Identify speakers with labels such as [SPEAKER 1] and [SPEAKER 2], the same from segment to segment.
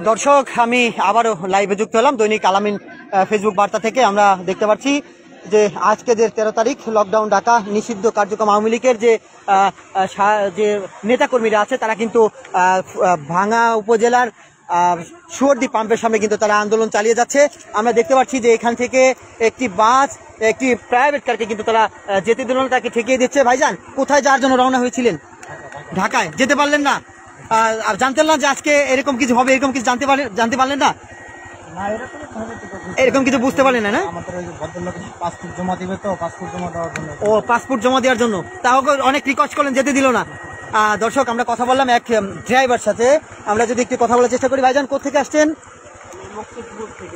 [SPEAKER 1] দর্শক, আমি আবারও লাইভে যুক্ত হলাম দৈনিক আলামিন ফেসবুক বার্তা থেকে। আমরা দেখতে পাচ্ছি যে আজকে যে 13 তারিখ লকডাউন ডাকা নিষিদ্ধ কার্যক্রম আওয়ামী লীগের যে নেতাকর্মীরা আছে তারা কিন্তু ভাঙ্গা উপজেলার সুয়ারদি পাম্পের সামনে কিন্তু তারা আন্দোলন চালিয়ে যাচ্ছে। আমরা দেখতে পাচ্ছি যে এখান থেকে একটি বাস একটি প্রাইভেট কারকে কিন্তু তারা যেতে দিল না, তাকে ঠেকিয়ে দিচ্ছে। ভাইজান, কোথায় যাওয়ার জন্য রওনা হয়েছিলেন? ঢাকায়। যেতে পারলেন না? জানতেন না যে আজকে এরকম কিছু হবে? এরকম কিছু জানতে পারলেন না? এরকম কিছু বুঝতে পারলেন না?
[SPEAKER 2] পাসপোর্ট জমা দিবে, তো পাসপোর্ট জমা দেওয়ার জন্য।
[SPEAKER 1] ও, পাসপোর্ট জমা দেওয়ার জন্য। তাও অনেক রিকোয়েস্ট করলেন, যেতে দিল না। দর্শক, আমরা কথা বললাম এক ড্রাইভার সাথে। আমরা যদি একটু কথা বলার চেষ্টা করি। ভাইজান, কোথেকে আসছেন?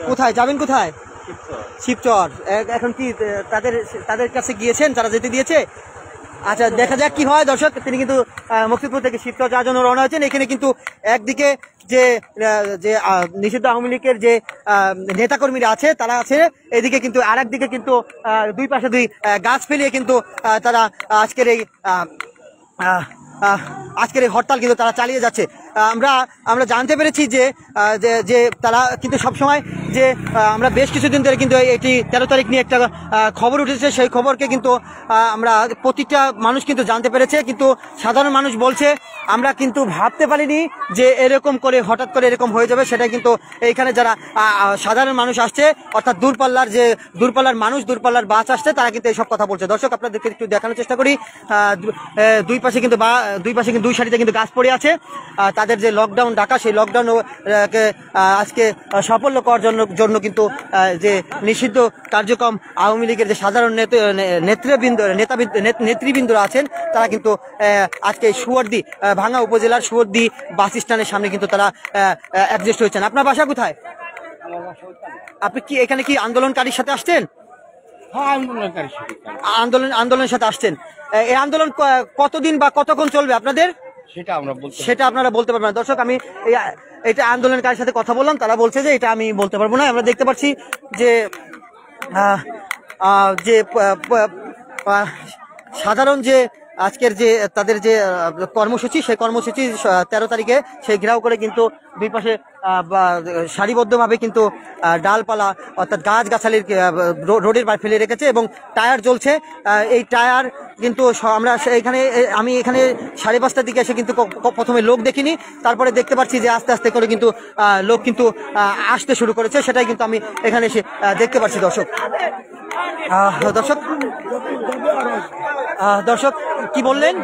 [SPEAKER 1] কোথায় যাবেন? কোথায়? শিবচর। এখন কি তাদের কাছে গিয়েছেন, তারা যেতে দিয়েছে? আচ্ছা, দেখা যাক কি হয়। দর্শক, তিনি কিন্তু মুক্তিপুর থেকে শিবচর যাওয়ার জন্য রওনা হয়েছেন। এখানে কিন্তু একদিকে যে নিষিদ্ধ আওয়ামী লীগের যে নেতাকর্মীরা আছে তারা আছে, এদিকে কিন্তু আর একদিকে কিন্তু দুই পাশে দুই গাছ ফেলিয়ে কিন্তু তারা আজকের এই হরতাল কিন্তু তারা চালিয়ে যাচ্ছে। আমরা জানতে পেরেছি যে তারা কিন্তু সবসময় যে আমরা বেশ কিছুদিন ধরে কিন্তু এটি 13 তারিখ নিয়ে একটা খবর উঠেছে, সেই খবরকে কিন্তু আমরা প্রতিটা মানুষ কিন্তু জানতে পেরেছে। কিন্তু সাধারণ মানুষ বলছে আমরা কিন্তু ভাবতে পারিনি যে এরকম করে হঠাৎ করে এরকম হয়ে যাবে। সেটা কিন্তু এইখানে যারা সাধারণ মানুষ আসছে, অর্থাৎ দূরপাল্লার মানুষ, দূরপাল্লার বাস আসছে, তারা কিন্তু এইসব কথা বলছে। দর্শক, আপনাদেরকে একটু দেখানোর চেষ্টা করি। দুই পাশে কিন্তু দুই সারিতে কিন্তু গাছ পড়ে আছে। তাদের যে লকডাউন ডাকা, সেই লকডাউন আজকে সাফল্য করার জন্য কিন্তু যে নিষিদ্ধ কার্যক্রম আওয়ামী লীগের যে সাধারণ নেতৃবৃন্দরা আছেন, তারা কিন্তু আজকে সুয়ারদি ভাঙ্গা উপজেলার সুয়ারদি বাস স্ট্যান্ডের সামনে কিন্তু তারা অ্যাডজাস্ট হয়েছেন। আপনার বাসা কোথায়? আপনি কি এখানে কি আন্দোলনকারীর সাথে আসছেন? আন্দোলনের সাথে আসছেন। এই আন্দোলন কতদিন বা কতক্ষণ চলবে আপনাদের? সেটা আপনারা বলতে পারবেন না। দর্শক, আমি এটা আন্দোলনকারীর সাথে কথা বললাম, তারা বলছে যে এটা আমি বলতে পারবো না। আমরা দেখতে পাচ্ছি যে সাধারণ যে আজকের যে তাদের যে কর্মসূচি, সেই কর্মসূচি 13 তারিখে সেই ঘেরাও করে কিন্তু দুই পাশে সারিবদ্ধভাবে কিন্তু ডালপালা অর্থাৎ গাছগাছালির রোডের পাড়ে ফেলে রেখেছে এবং টায়ার জ্বলছে। এই টায়ার কিন্তু আমি এখানে 5:30টার দিকে এসে কিন্তু প্রথমে লোক দেখিনি, তারপরে দেখতে পাচ্ছি যে আস্তে আস্তে করে কিন্তু লোক কিন্তু আসতে শুরু করেছে। সেটাই কিন্তু আমি এখানে এসে দেখতে পাচ্ছি। দর্শক কি বললেন?